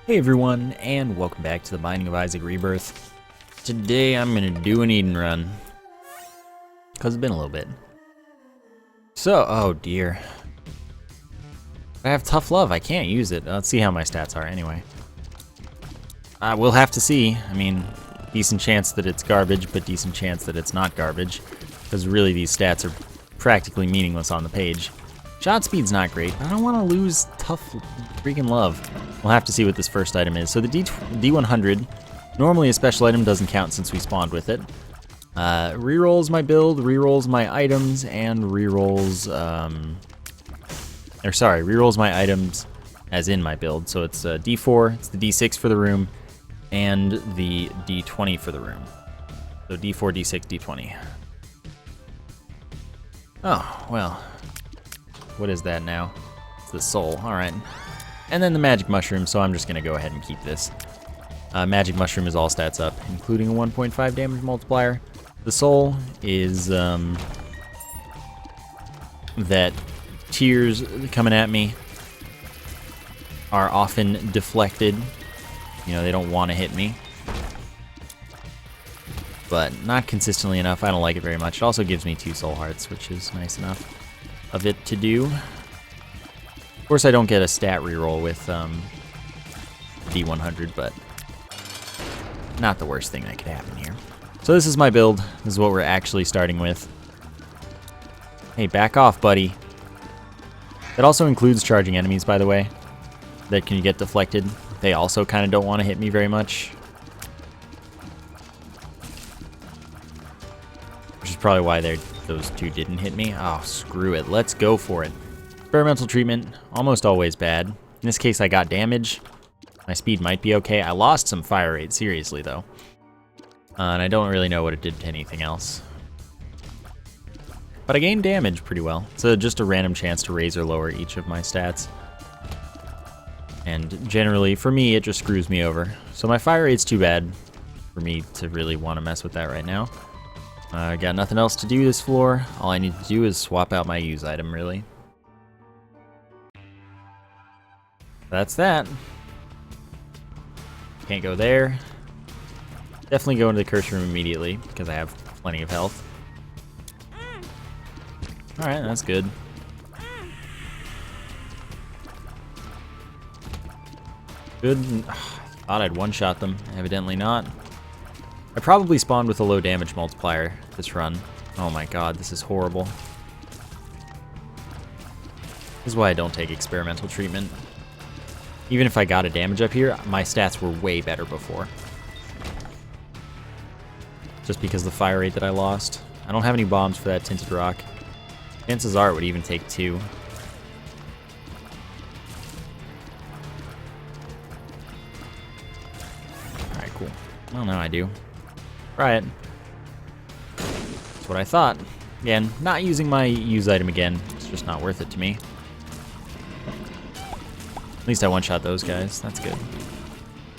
Hey everyone, and welcome back to the Binding of Isaac Rebirth. Today I'm gonna do an Eden run, cause it's been a little bit. So, oh dear. I have tough love, I can't use it. Let's see how my stats are anyway. We'll have to see. I mean, decent chance that it's garbage, but decent chance that it's not garbage. Because really these stats are practically meaningless on the page. Shot speed's not great, but I don't want to lose tough freaking love. We'll have to see what this first item is. So the D100, normally a special item doesn't count since we spawned with it. Rerolls my build, rerolls my items, and rerolls, rerolls my items as in my build. So it's D4, it's the D6 for the room, and the D20 for the room. So D4, D6, D20. Oh, well. What is that now? It's the soul, alright. And then the magic mushroom, so I'm just gonna go ahead and keep this. Magic mushroom is all stats up, including a 1.5 damage multiplier. The soul is that tears coming at me are often deflected. You know, they don't want to hit me. But not consistently enough. I don't like it very much. It also gives me 2 soul hearts, which is nice enough of it to do. Of course, I don't get a stat reroll with D100, but not the worst thing that could happen here. So this is my build. This is what we're actually starting with. Hey, back off, buddy. That also includes charging enemies, by the way, that can get deflected. They also kind of don't want to hit me very much. Which is probably why those two didn't hit me. Oh, screw it. Let's go for it. Experimental treatment, almost always bad. In this case, I got damage. My speed might be okay. I lost some fire rate, seriously, though. And I don't really know what it did to anything else. But I gained damage pretty well. So just a random chance to raise or lower each of my stats. And generally, for me, it just screws me over. So my fire rate's too bad for me to really want to mess with that right now. I got nothing else to do this floor. All I need to do is swap out my use item, really. That's that. Can't go there. Definitely go into the curse room immediately, because I have plenty of health. Alright, that's good. Good. I thought I'd one-shot them. Evidently not. I probably spawned with a low damage multiplier this run. Oh my god, this is horrible. This is why I don't take experimental treatment. Even if I got a damage up here, my stats were way better before. Just because of the fire rate that I lost. I don't have any bombs for that tinted rock. Chances are it would even take 2. Alright, cool. Well, now I do. Try it. That's what I thought. Again, not using my use item again. It's just not worth it to me. At least I one-shot those guys. That's good.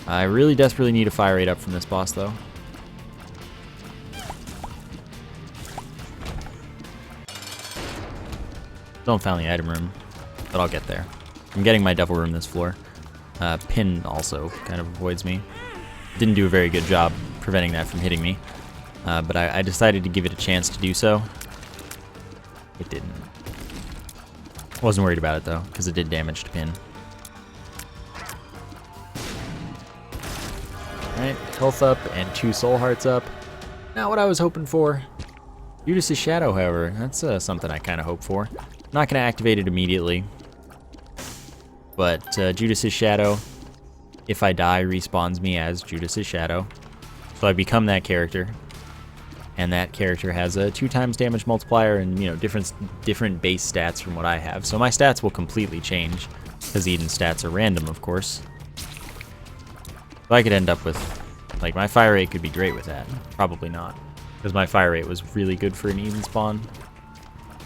I really desperately need a fire rate up from this boss, though. Don't found the item room, but I'll get there. I'm getting my devil room this floor. Pin also kind of avoids me. Didn't do a very good job preventing that from hitting me, but I decided to give it a chance to do so. It didn't. Wasn't worried about it though, because it did damage to Pin. Alright, health up and 2 soul hearts up. Not what I was hoping for. Judas' Shadow, however, that's something I kind of hope for. Not going to activate it immediately, but Judas' Shadow, if I die, respawns me as Judas' Shadow. So I become that character, and that character has a 2 times damage multiplier and, you know, different base stats from what I have. So my stats will completely change, because Eden's stats are random, of course. So I could end up with, like, my fire rate could be great with that. Probably not, because my fire rate was really good for an Eden spawn.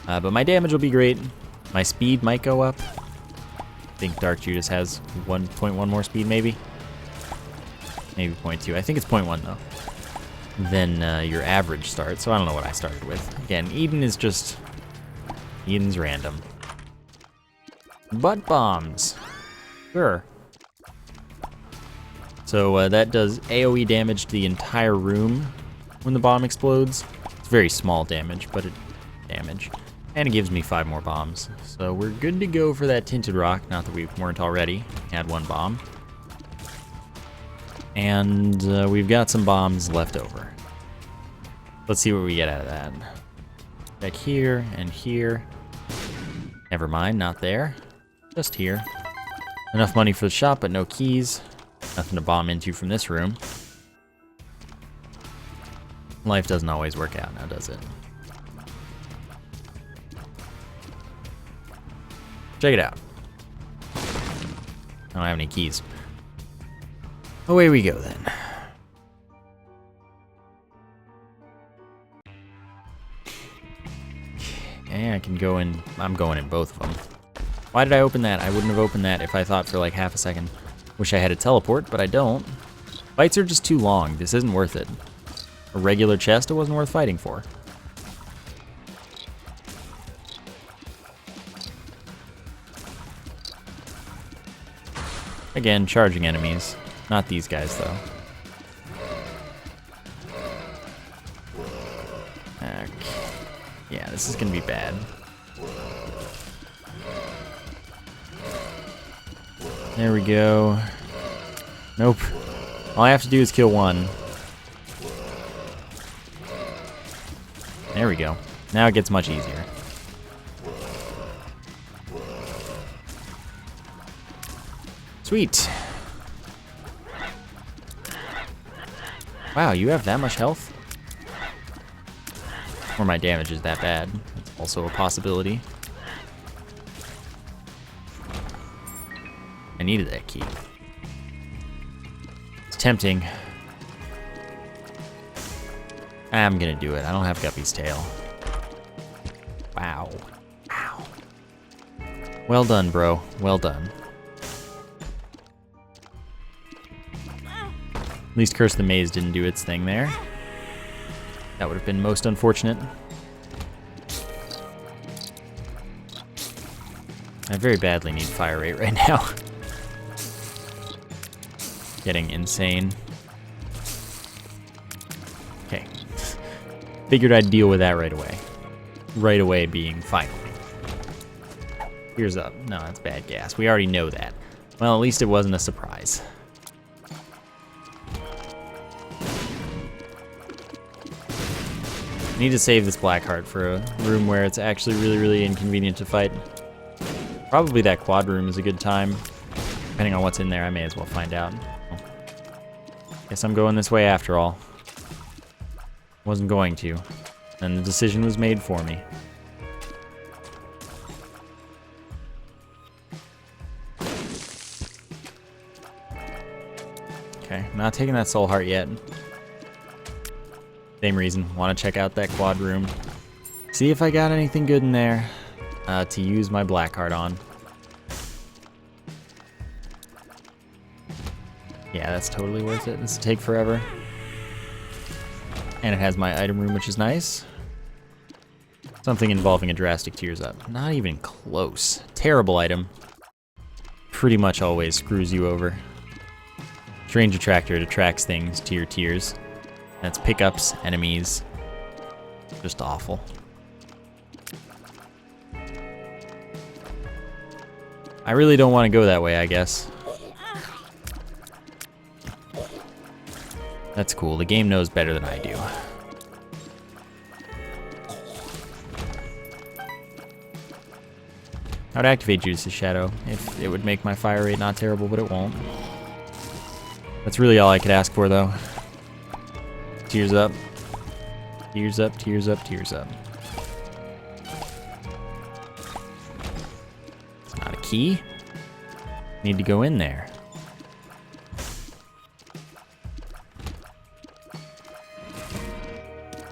But my damage will be great. My speed might go up. I think Dark Judas has 1.1 more speed, maybe? Maybe 0.2. I think it's 0.1, though. Then your average start, so I don't know what I started with. Again, Eden is just... Eden's random. Butt bombs. Sure. So that does AoE damage to the entire room when the bomb explodes. It's very small damage, but damage. And it gives me 5 more bombs. So we're good to go for that tinted rock, not that we weren't already. We had 1 bomb. And we've got some bombs left over. Let's see what we get out of that. Back here and here. Never mind, not there. Just here. Enough money for the shop, but no keys. Nothing to bomb into from this room. Life doesn't always work out now, does it? Check it out. I don't have any keys. Away we go then. Okay, I can go in. I'm going in both of them. Why did I open that? I wouldn't have opened that if I thought for like half a second. Wish I had a teleport, but I don't. Fights are just too long. This isn't worth it. A regular chest, it wasn't worth fighting for. Again, charging enemies. Not these guys, though. Okay. Yeah, this is gonna be bad. There we go. Nope. All I have to do is kill 1. There we go. Now it gets much easier. Sweet. Wow, you have that much health? Or my damage is that bad. That's also a possibility. I needed that key. It's tempting. I'm gonna do it. I don't have Guppy's tail. Wow. Wow. Well done, bro. Well done. At least Curse the Maze didn't do its thing there. That would have been most unfortunate. I very badly need fire rate right now. Getting insane. Okay. Figured I'd deal with that right away. Right away being finally. Here's up. No, that's bad gas. We already know that. Well, at least it wasn't a surprise. Need to save this black heart for a room where it's actually really, really inconvenient to fight. Probably that quad room is a good time. Depending on what's in there, I may as well find out. Guess I'm going this way after all. Wasn't going to. And the decision was made for me. Okay, not taking that soul heart yet. Same reason, want to check out that quad room. See if I got anything good in there to use my black heart on. Yeah, that's totally worth it. This will take forever. And it has my item room, which is nice. Something involving a drastic tears up. Not even close. Terrible item. Pretty much always screws you over. Strange Attractor, it attracts things to your tears. That's pickups, enemies. Just awful. I really don't want to go that way, I guess. That's cool. The game knows better than I do. I would activate Judas' Shadow if it would make my fire rate not terrible, but it won't. That's really all I could ask for, though. Tears up. Tears up, tears up, tears up. It's not a key. Need to go in there.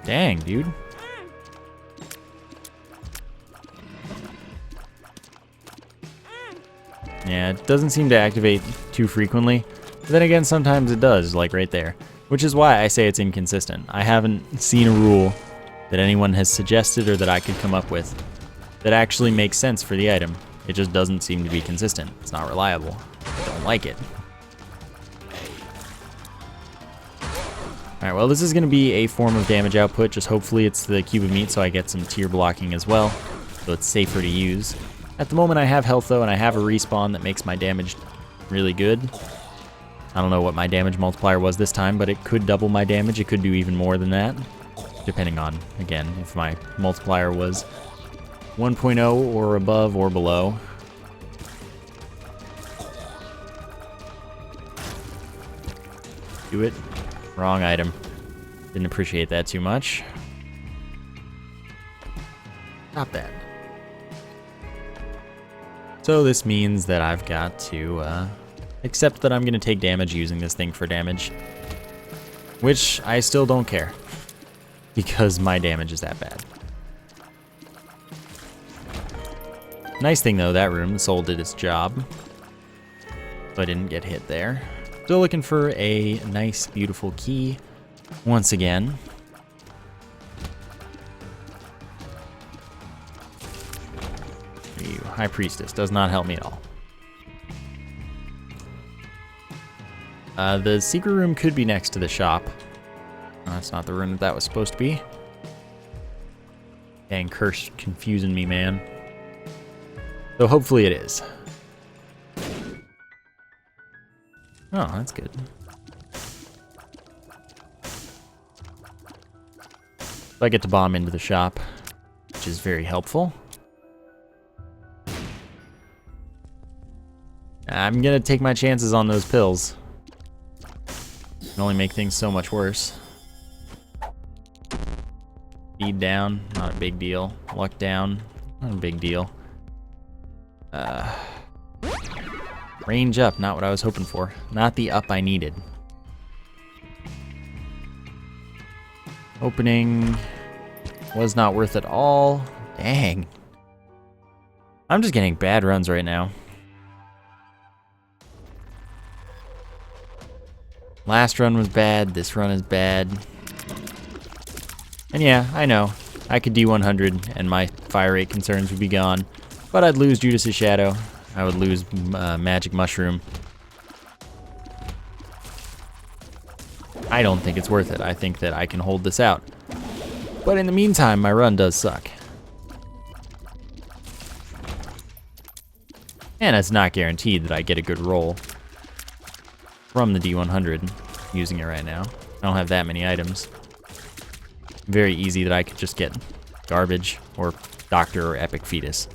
Dang, dude. Yeah, it doesn't seem to activate too frequently. But then again, sometimes it does, like right there. Which is why I say it's inconsistent. I haven't seen a rule that anyone has suggested or that I could come up with that actually makes sense for the item. It just doesn't seem to be consistent. It's not reliable. I don't like it. Alright, well this is going to be a form of damage output, just hopefully it's the cube of meat so I get some tier blocking as well, so it's safer to use. At the moment I have health though, and I have a respawn that makes my damage really good. I don't know what my damage multiplier was this time, but it could double my damage, it could do even more than that, depending on, again, if my multiplier was 1.0 or above or below. Do it. Wrong item. Didn't appreciate that too much. Not bad. So this means that I've got to accept that I'm going to take damage using this thing for damage. Which I still don't care. Because my damage is that bad. Nice thing though, that room, the soul did its job. So I didn't get hit there. Still looking for a nice, beautiful key once again. You, High Priestess, does not help me at all. The secret room could be next to the shop. That's not the room that was supposed to be. Dang, curse confusing me, man. So hopefully it is. Oh, that's good. So I get to bomb into the shop, which is very helpful. I'm gonna take my chances on those pills. Can only make things so much worse. Speed down, not a big deal. Luck down, not a big deal. Range up, not what I was hoping for. Not the up I needed. Opening was not worth it all. Dang. I'm just getting bad runs right now. Last run was bad, this run is bad. And yeah, I know. I could D100 and my fire rate concerns would be gone. But I'd lose Judas's Shadow. I would lose Magic Mushroom. I don't think it's worth it. I think that I can hold this out. But in the meantime, my run does suck. And it's not guaranteed that I get a good roll from the D100 using it right now. I don't have that many items. Very easy that I could just get garbage or Doctor or Epic Fetus.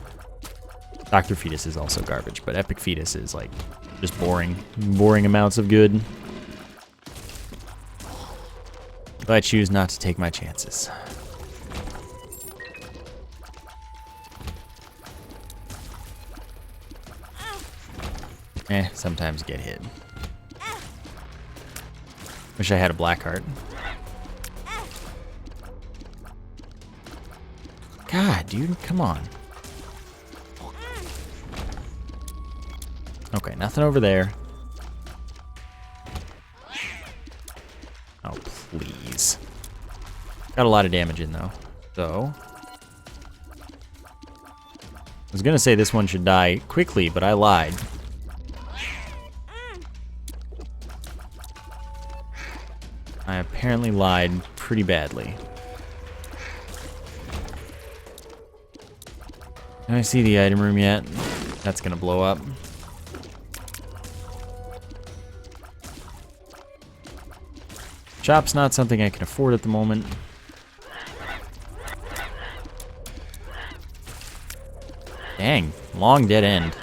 Dr. Fetus is also garbage, but Epic Fetus is like just boring amounts of good. But I choose not to take my chances. Sometimes you get hit. Wish I had a black heart. God, dude, come on. Okay, nothing over there. Oh, please. Got a lot of damage in, though. So... I was gonna say this one should die quickly, but I lied. I apparently lied pretty badly. Can I see the item room yet? That's gonna blow up. Shop's not something I can afford at the moment. Dang, long dead end.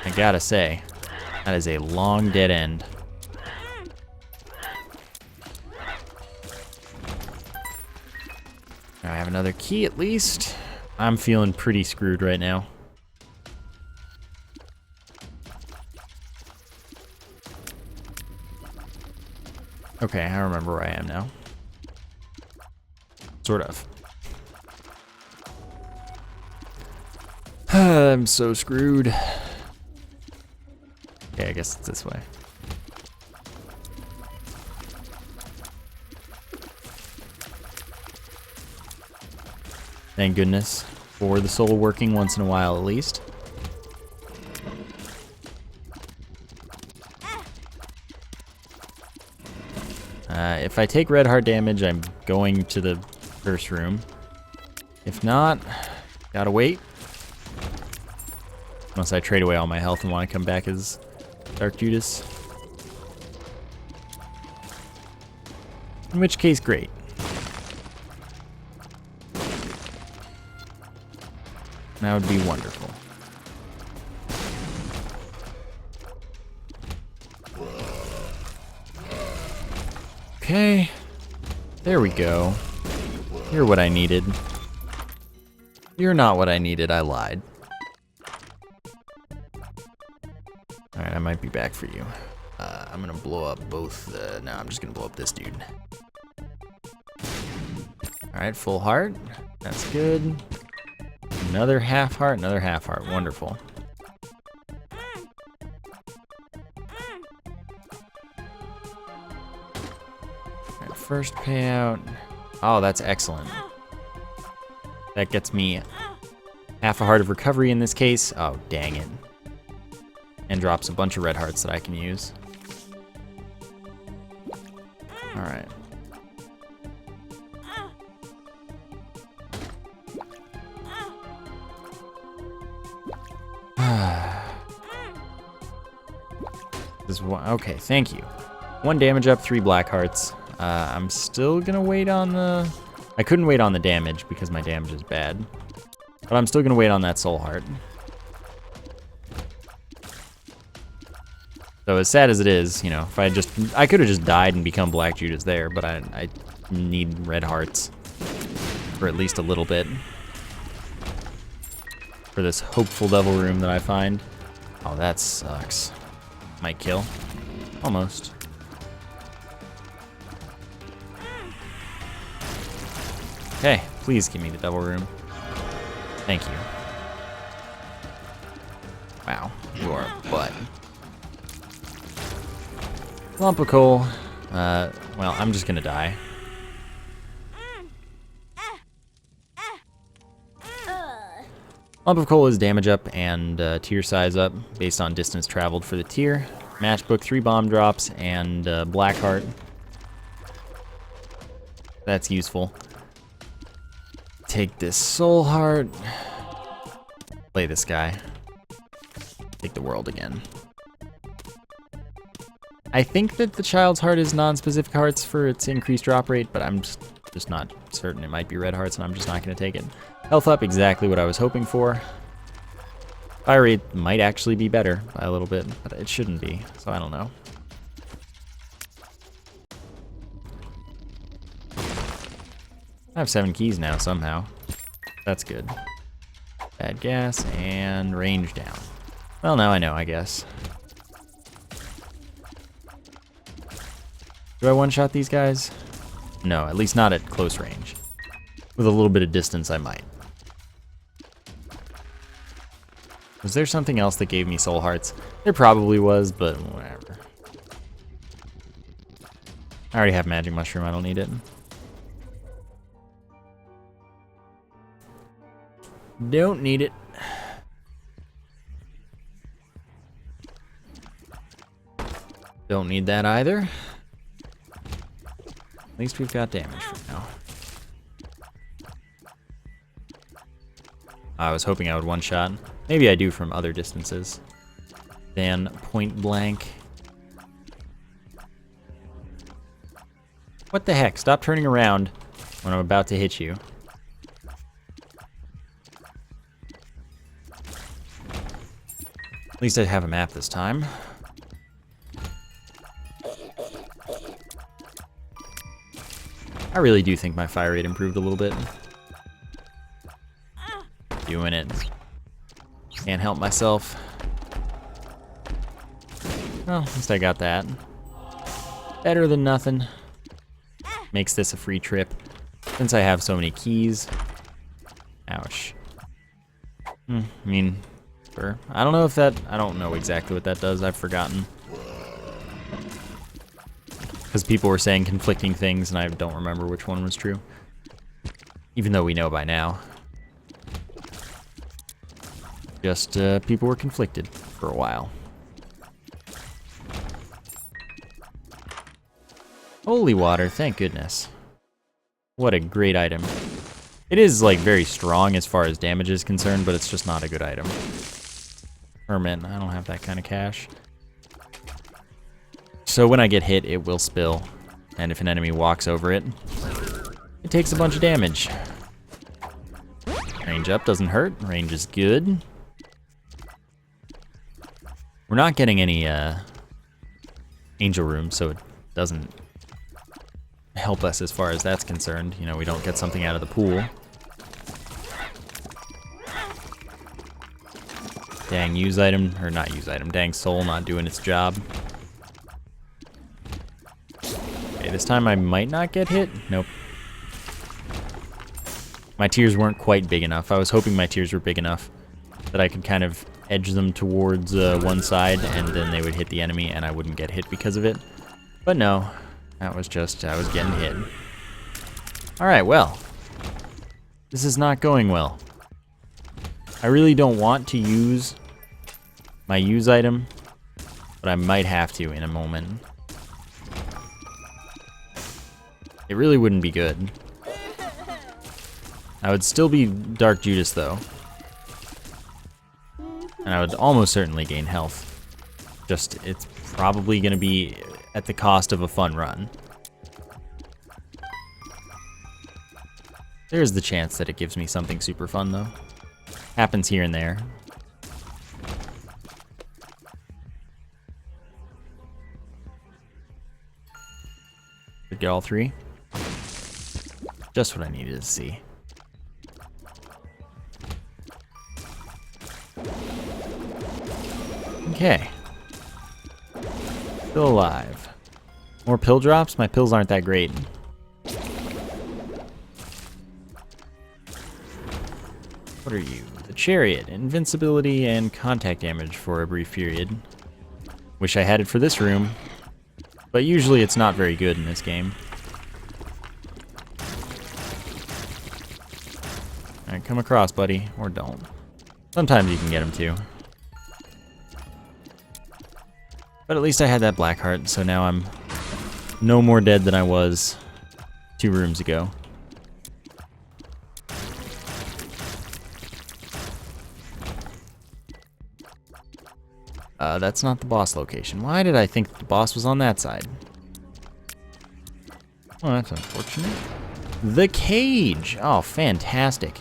I gotta say, that is a long dead end. I have another key at least. I'm feeling pretty screwed right now. Okay, I remember where I am now. Sort of. I'm so screwed. Okay, I guess it's this way. Thank goodness for the soul working once in a while at least. If I take red heart damage, I'm going to the first room. If not, gotta wait. Unless I trade away all my health and want to come back as Dark Judas. In which case, great. That would be wonderful. Okay. There we go. You're what I needed. You're not what I needed, I lied. Alright, I might be back for you. I'm gonna blow up both, no, I'm just gonna blow up this dude. Alright, full heart. That's good. Another half heart, wonderful. Alright, first payout. Oh, that's excellent. That gets me half a heart of recovery in this case. Oh, dang it. And drops a bunch of red hearts that I can use. Alright. This is one, okay, thank you. 1 damage up, 3 black hearts. I'm still gonna wait on the... I couldn't wait on the damage because my damage is bad. But I'm still gonna wait on that soul heart. So as sad as it is, you know, if I could have just died and become Black Judas there, but I need red hearts for at least a little bit. For this hopeful devil room that I find. Oh, that sucks. Might kill. Almost. Okay, please give me the devil room. Thank you. Wow, you are a butt. Lump of coal. Well, I'm just gonna die. Lump of coal is damage up and tier size up based on distance traveled for the tier. Matchbook, 3 bomb drops, and black heart. That's useful. Take this soul heart. Play this guy. Take the world again. I think that the child's heart is non-specific hearts for its increased drop rate, but I'm just not certain. It might be red hearts, and I'm just not going to take it. Health up, exactly what I was hoping for. Fire rate might actually be better by a little bit, but it shouldn't be, so I don't know. I have 7 keys now, somehow. That's good. Bad gas, and range down. Well, now I know, I guess. Do I one-shot these guys? No, at least not at close range. With a little bit of distance, I might. Was there something else that gave me soul hearts? There probably was, but whatever. I already have magic mushroom, I don't need it. Don't need it. Don't need that either. At least we've got damage for now. I was hoping I would one-shot. Maybe I do from other distances than point blank. What the heck? Stop turning around when I'm about to hit you. At least I have a map this time. I really do think my fire rate improved a little bit. Doing it. Can't help myself. Well, at least I got that. Better than nothing. Makes this a free trip. Since I have so many keys. Ouch. I mean, sure. I don't know if that... I don't know exactly what that does. I've forgotten. Because people were saying conflicting things, and I don't remember which one was true. Even though we know by now. Just people were conflicted for a while. Holy water, thank goodness. What a great item. It is, like, very strong as far as damage is concerned, but it's just not a good item. Hermit, I don't have that kind of cash. So when I get hit, it will spill. And if an enemy walks over it, it takes a bunch of damage. Range up doesn't hurt. Range is good. We're not getting any angel rooms, so it doesn't help us as far as that's concerned. You know, we don't get something out of the pool. Dang use item, or not use item, dang soul not doing its job. Okay, this time I might not get hit. Nope. My tears weren't quite big enough. I was hoping my tears were big enough that I could kind of edge them towards one side and then they would hit the enemy and I wouldn't get hit because of it. But no, that was just, I was getting hit. Alright, well. This is not going well. I really don't want to use my use item, but I might have to in a moment. It really wouldn't be good. I would still be Dark Judas though. And I would almost certainly gain health. Just, it's probably gonna be at the cost of a fun run. There's the chance that it gives me something super fun though. Happens here and there. Could get all three. Just what I needed to see. Okay. Still alive. More pill drops? My pills aren't that great. What are you? The Chariot. Invincibility and contact damage for a brief period. Wish I had it for this room. But usually it's not very good in this game. Alright, come across, buddy. Or don't. Sometimes you can get him too. But at least I had that black heart, so now I'm no more dead than I was 2 rooms ago. That's not the boss location. Why did I think the boss was on that side? Oh, that's unfortunate. The cage! Oh, fantastic.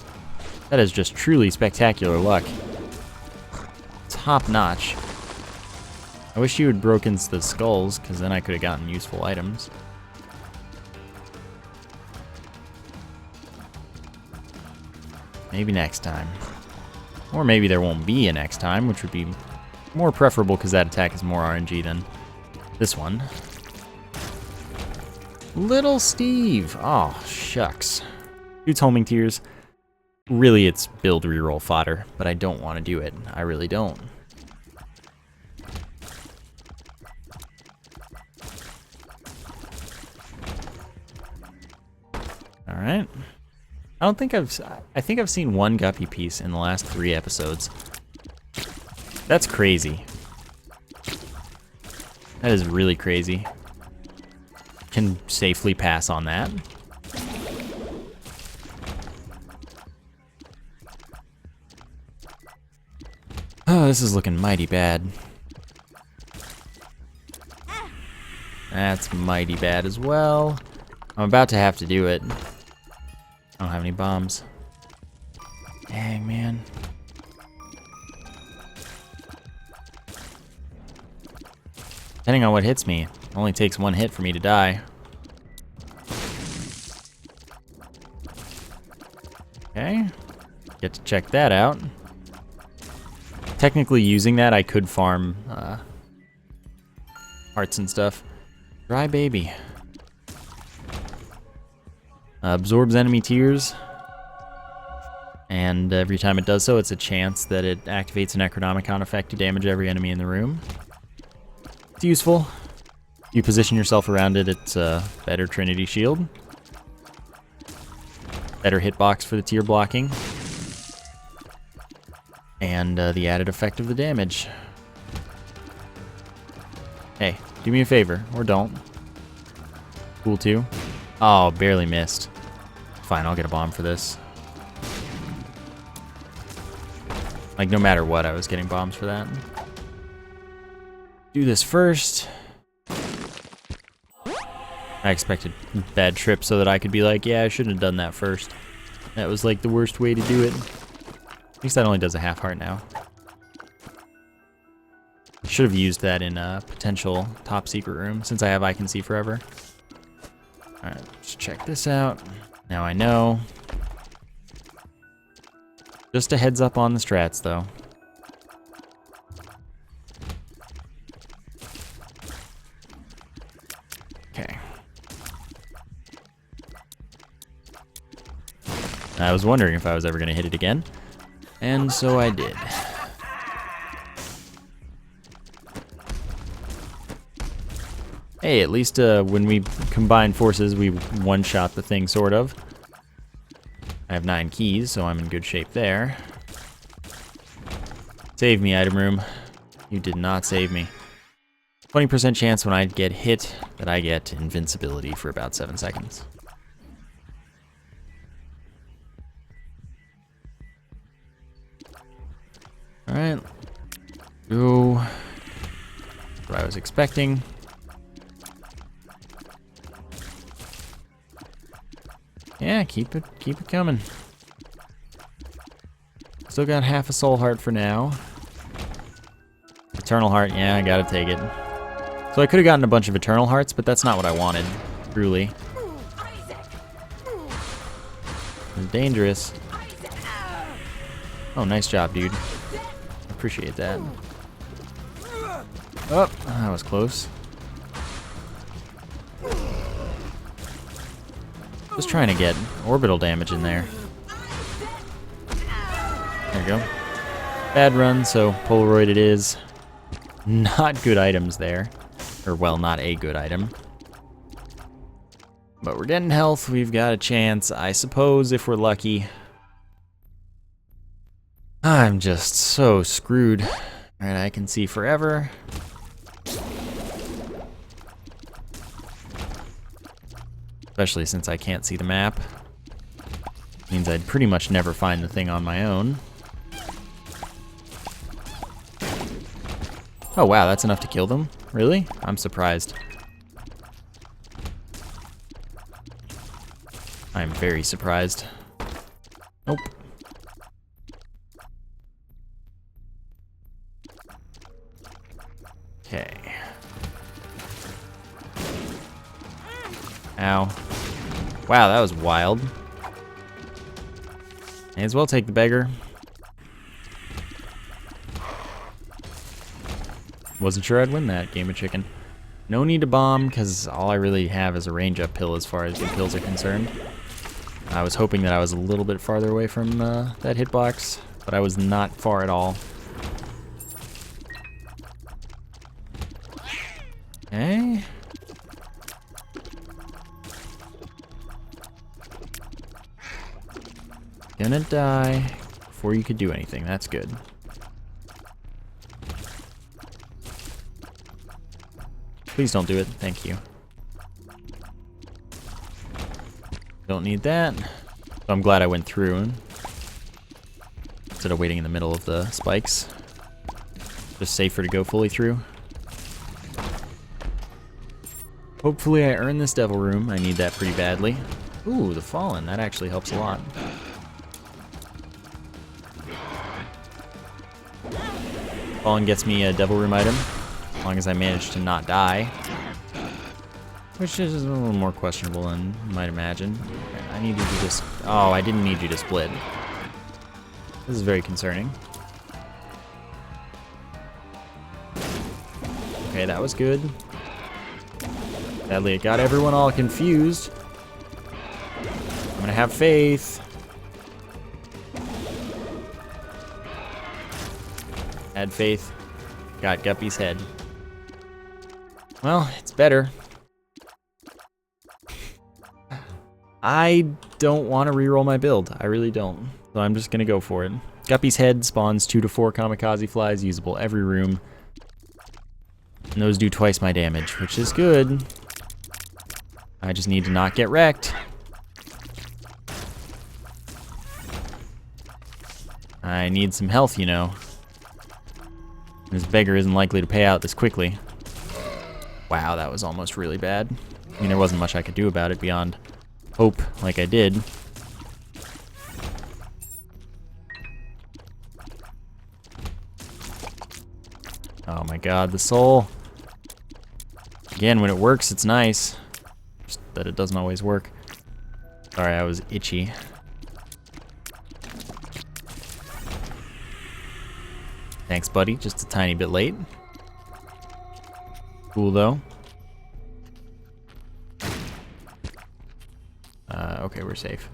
That is just truly spectacular luck. Top notch. I wish you had broken the skulls, because then I could have gotten useful items. Maybe next time. Or maybe there won't be a next time, which would be more preferable because that attack is more RNG than this one. Little Steve! Oh, shucks. Dude's homing tears. Really, it's build reroll fodder, but I don't want to do it. I really don't. Alright. I think I've seen one Guppy piece in the last 3 episodes. That's crazy. That is really crazy. Can safely pass on that. Oh, this is looking mighty bad. That's mighty bad as well. I'm about to have to do it. I don't have any bombs. Dang, man. Depending on what hits me, it only takes 1 hit for me to die. Okay. Get to check that out. Technically using that, I could farm hearts and stuff. Dry baby. Absorbs enemy tears. And every time it does so, it's a chance that it activates an Necronomicon effect to damage every enemy in the room. It's useful. You position yourself around it, it's a better Trinity Shield. Better hitbox for the tier blocking. And the added effect of the damage. Hey, do me a favor, or don't. Cool too. Oh, barely missed. Fine, I'll get a bomb for this. Like, no matter what, I was getting bombs for that. Do this first. I expected bad trip so that I could be like, yeah, I shouldn't have done that first. That was like the worst way to do it. At least that only does a half heart now. Should have used that in a potential top secret room since I have I Can See Forever. Alright, let's check this out. Now I know. Just a heads up on the strats though. Okay. I was wondering if I was ever going to hit it again, and so I did. Hey, at least when we combine forces, we one-shot the thing, sort of. I have 9 keys, so I'm in good shape there. Save me, item room. You did not save me. 20% chance when I get hit that I get invincibility for about 7 seconds. Alright. Go. What I was expecting. Yeah, keep it coming. Still got half a soul heart for now. Eternal heart, yeah, I gotta take it. So I could have gotten a bunch of eternal hearts, but that's not what I wanted, truly. It's dangerous. Oh, nice job, dude. Appreciate that. Oh, that was close. Just trying to get orbital damage in there. There we go. Bad run, so Polaroid it is. Not good items there. Or, well, not a good item. But we're getting health. We've got a chance, I suppose, if we're lucky. I'm just so screwed. Alright, I can see forever. Especially since I can't see the map. Means I'd pretty much never find the thing on my own. Oh wow, that's enough to kill them? Really? I'm surprised. I'm very surprised. Nope. Okay. Ow. Wow, that was wild. May as well take the beggar. Wasn't sure I'd win that game of chicken. No need to bomb, because all I really have is a range-up pill as far as the kills are concerned. I was hoping that I was a little bit farther away from that hitbox, but I was not far at all. Okay. Gonna die before you could do anything. That's good. Please don't do it. Thank you. Don't need that. So I'm glad I went through instead of waiting in the middle of the spikes. Just safer to go fully through. Hopefully I earn this devil room. I need that pretty badly. Ooh, the Fallen. That actually helps a lot. Fallen gets me a devil room item, as long as I manage to not die. Which is a little more questionable than you might imagine. I need you to just... Oh, I didn't need you to split. This is very concerning. Okay, that was good. Sadly, it got everyone all confused. I'm gonna have faith. Had faith. Got Guppy's head. Well, it's better. I don't want to reroll my build. I really don't. So I'm just gonna go for it. Guppy's head spawns 2 to 4 kamikaze flies, usable every room. And those do twice my damage, which is good. I just need to not get wrecked. I need some health, you know. This beggar isn't likely to pay out this quickly. Wow, that was almost really bad. I mean, there wasn't much I could do about it beyond hope like I did. Oh my god, the soul. Again, when it works, it's nice. Just that it doesn't always work. Sorry, I was itchy. Thanks, buddy. Just a tiny bit late. Cool, though. Okay, we're safe.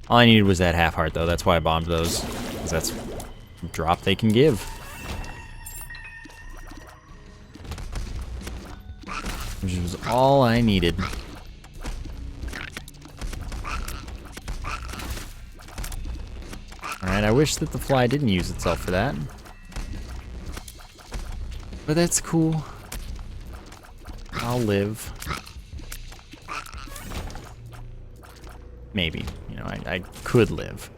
All I needed was that half heart, though. That's why I bombed those. Because that's a drop they can give. Which was all I needed. Alright, I wish that the fly didn't use itself for that. But that's cool. I'll live. Maybe. You know, I could live.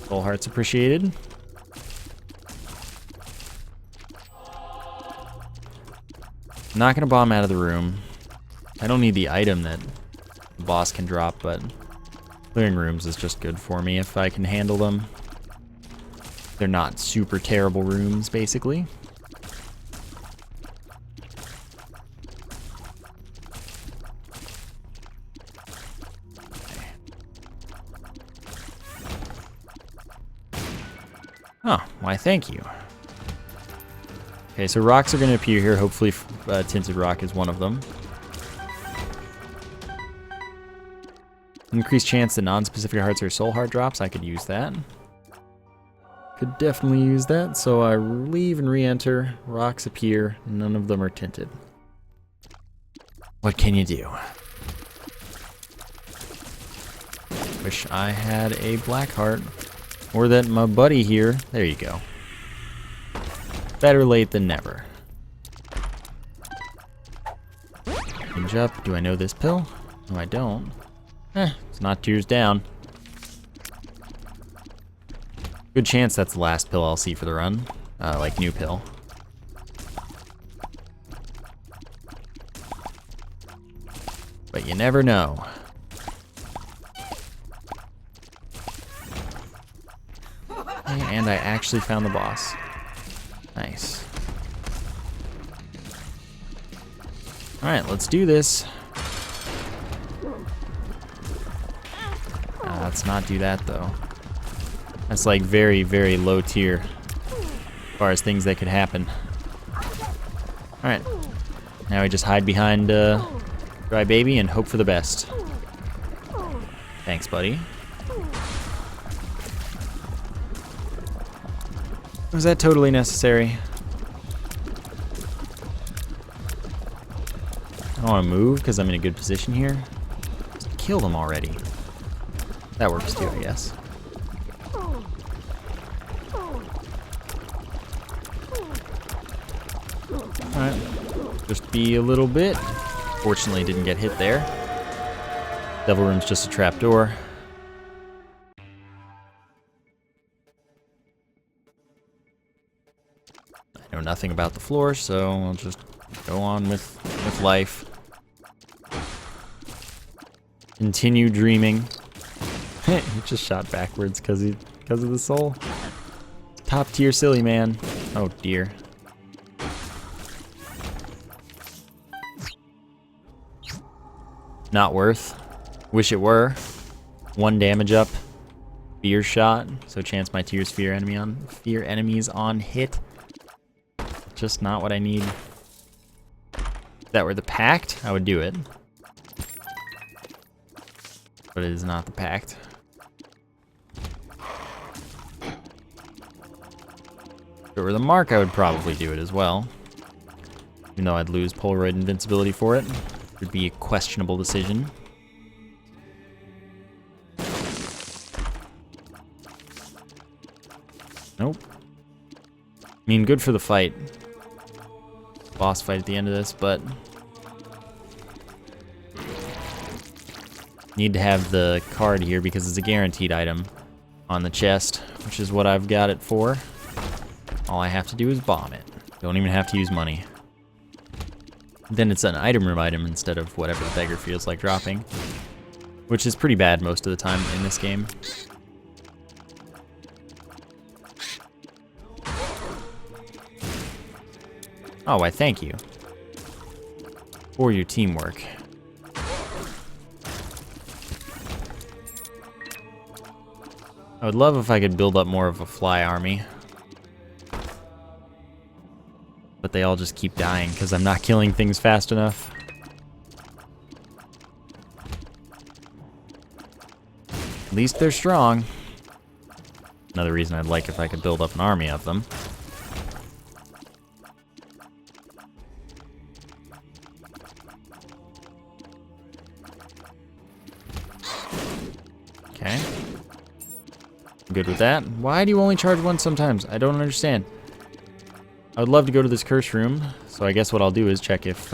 Soul hearts appreciated. I'm not gonna bomb out of the room. I don't need the item that the boss can drop, but clearing rooms is just good for me if I can handle them. They're not super terrible rooms, basically. Oh, why thank you. Okay, so rocks are going to appear here. Hopefully tinted rock is one of them. Increased chance that non-specific hearts or soul heart drops. I could use that. Could definitely use that. So I leave and re-enter. Rocks appear. None of them are tinted. What can you do? Wish I had a black heart. Or that my buddy here... There you go. Better late than never. Hinge up. Do I know this pill? No, I don't. It's not tears down. Good chance that's the last pill I'll see for the run. Like new pill. But you never know. And I actually found the boss. Nice. Alright, let's do this. Let's not do that, though. That's like very, very low tier as far as things that could happen. Alright. Now we just hide behind Dry Baby and hope for the best. Thanks, buddy. Was that totally necessary? I don't want to move because I'm in a good position here. Just kill them already. That works too, I guess. Alright. Just be a little bit. Fortunately, didn't get hit there. Devil Room's just a trapdoor. I know nothing about the floor, so I'll just go on with life. Continue dreaming. He just shot backwards because of the soul. Top tier silly man. Oh dear. Not worth. Wish it were. 1 damage up. Fear shot. So chance my tears fear enemies on hit. Just not what I need. If that were the pact, I would do it. But it is not the pact. If it were the mark, I would probably do it as well. Even though I'd lose Polaroid invincibility for it. It would be a questionable decision. Nope. I mean, good for the fight. Boss fight at the end of this, but Need to have the card here because it's a guaranteed item on the chest, which is what I've got it for. All I have to do is bomb it. Don't even have to use money. Then it's an item room item instead of whatever the beggar feels like dropping, which is pretty bad most of the time in this game. Oh, why thank you for your teamwork. I would love if I could build up more of a fly army. But they all just keep dying because I'm not killing things fast enough. At least they're strong. Another reason I'd like if I could build up an army of them. Okay. I'm good with that. Why do you only charge once sometimes? I don't understand. I would love to go to this curse room, so I guess what I'll do is check if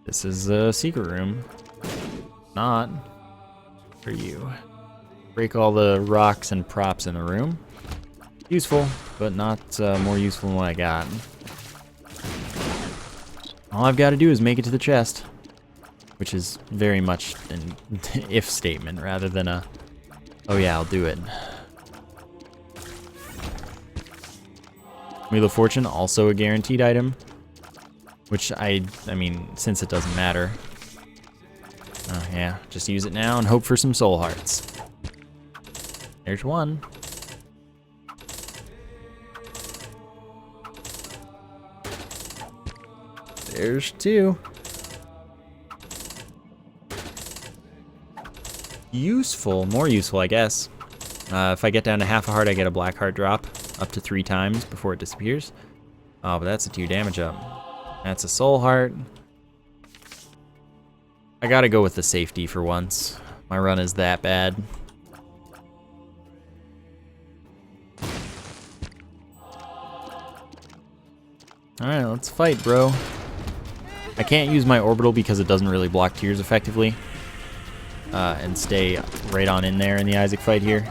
this is a secret room. Not for you. Break all the rocks and props in the room. Useful, but not more useful than what I got. All I've got to do is make it to the chest, which is very much an if statement rather than a, oh yeah, I'll do it. Wheel of Fortune, also a guaranteed item, which I mean, since it doesn't matter. Oh yeah, just use it now and hope for some soul hearts. There's one. There's two. Useful, more useful, I guess. If I get down to half a heart, I get a black heart drop up to 3 times before it disappears. Oh, but that's a 2 damage up. That's a soul heart. I gotta go with the safety for once. My run is that bad. Alright, let's fight, bro. I can't use my orbital because it doesn't really block tears effectively. And stay right on in there in the Isaac fight here.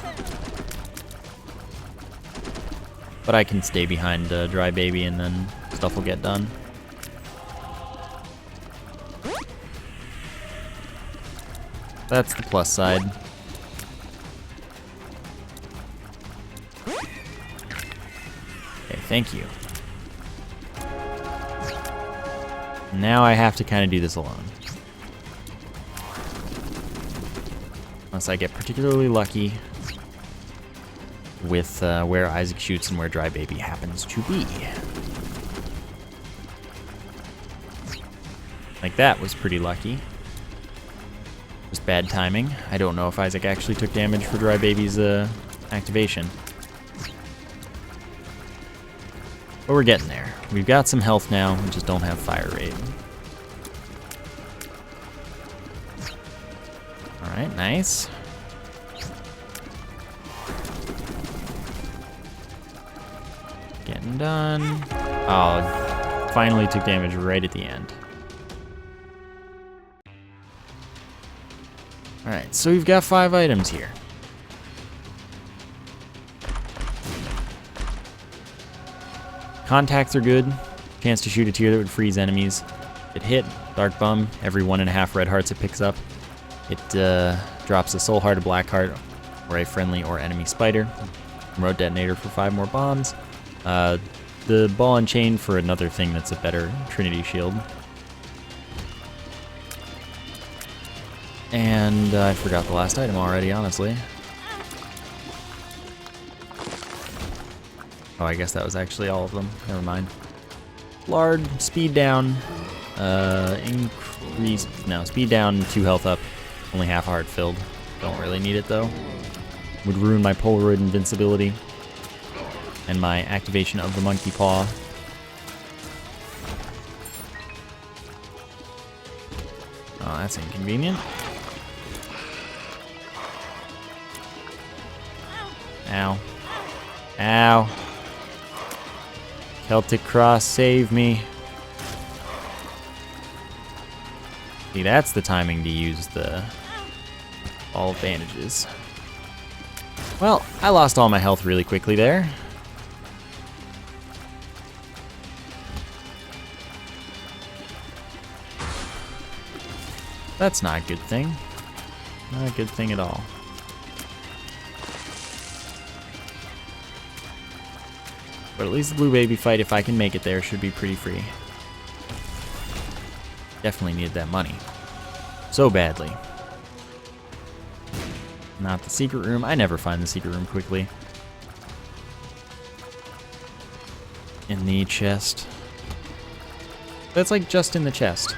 But I can stay behind Dry Baby and then stuff will get done. That's the plus side. Okay, thank you. Now I have to kind of do this alone. Unless I get particularly lucky with where Isaac shoots and where Dry Baby happens to be. Like that was pretty lucky. Just bad timing. I don't know if Isaac actually took damage for Dry Baby's activation. But we're getting there. We've got some health now, we just don't have fire rate. Alright, nice. Getting done. Oh, finally took damage right at the end. Alright, so we've got 5 items here. Contacts are good. Chance to shoot a tier that would freeze enemies. It hit. Dark Bum. Every 1.5 red hearts it picks up. It drops a soul heart, a black heart, or a friendly or enemy spider. Remote detonator for 5 more bombs. The ball and chain for another thing that's a better Trinity shield. And I forgot the last item already, honestly. Oh, I guess that was actually all of them. Never mind. Lard, speed down, speed down, 2 health up, only half a heart filled. Don't really need it though. Would ruin my Polaroid invincibility and my activation of the monkey paw. Oh, that's inconvenient. Ow. Ow. Celtic Cross, save me. See, that's the timing to use the all bandages. Well, I lost all my health really quickly there. That's not a good thing. Not a good thing at all. But at least the blue baby fight, if I can make it there, should be pretty free. Definitely needed that money. So badly. Not the secret room. I never find the secret room quickly. In the chest. That's like just in the chest.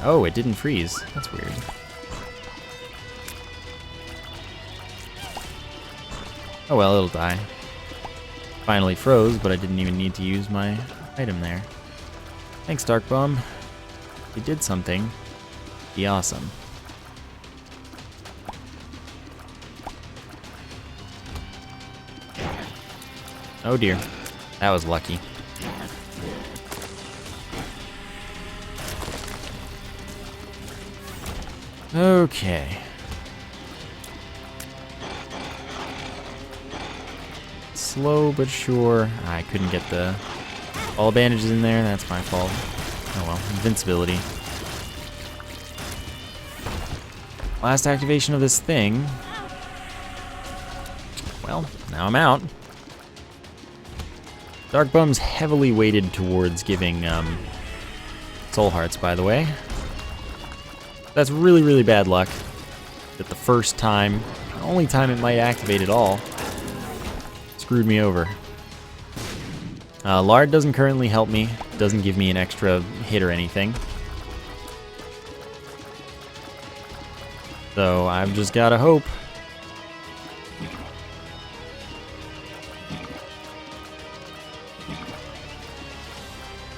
Oh, it didn't freeze. That's weird. Oh well, it'll die. Finally froze, but I didn't even need to use my item there. Thanks, Dark Bum. You did something. Be awesome. Oh dear. That was lucky. Okay. Slow but sure. I couldn't get all bandages in there. That's my fault. Oh well, invincibility. Last activation of this thing. Well, now I'm out. Dark Bum's heavily weighted towards giving soul hearts, by the way. That's really, really bad luck. That the first time, the only time it might activate at all, screwed me over. Lard doesn't currently help me. Doesn't give me an extra hit or anything. So I've just gotta hope.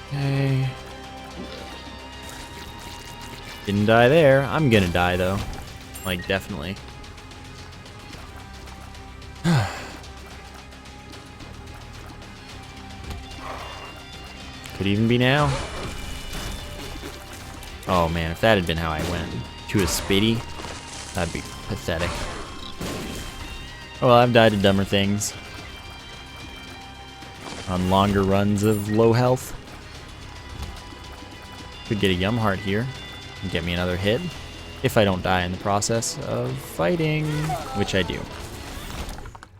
Okay. Didn't die there. I'm gonna die though. Like, definitely. Could even be now. Oh man, if that had been how I went to a Spitty, that'd be pathetic. Oh well, I've died to dumber things. On longer runs of low health. Could get a Yum Heart here and get me another hit. If I don't die in the process of fighting, which I do.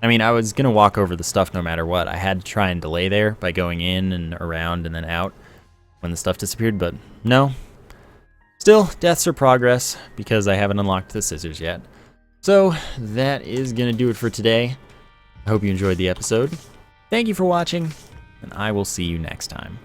I mean, I was gonna walk over the stuff no matter what. I had to try and delay there by going in and around and then out when the stuff disappeared, but no. Still, deaths are progress because I haven't unlocked the scissors yet. So that is gonna do it for today. I hope you enjoyed the episode. Thank you for watching, and I will see you next time.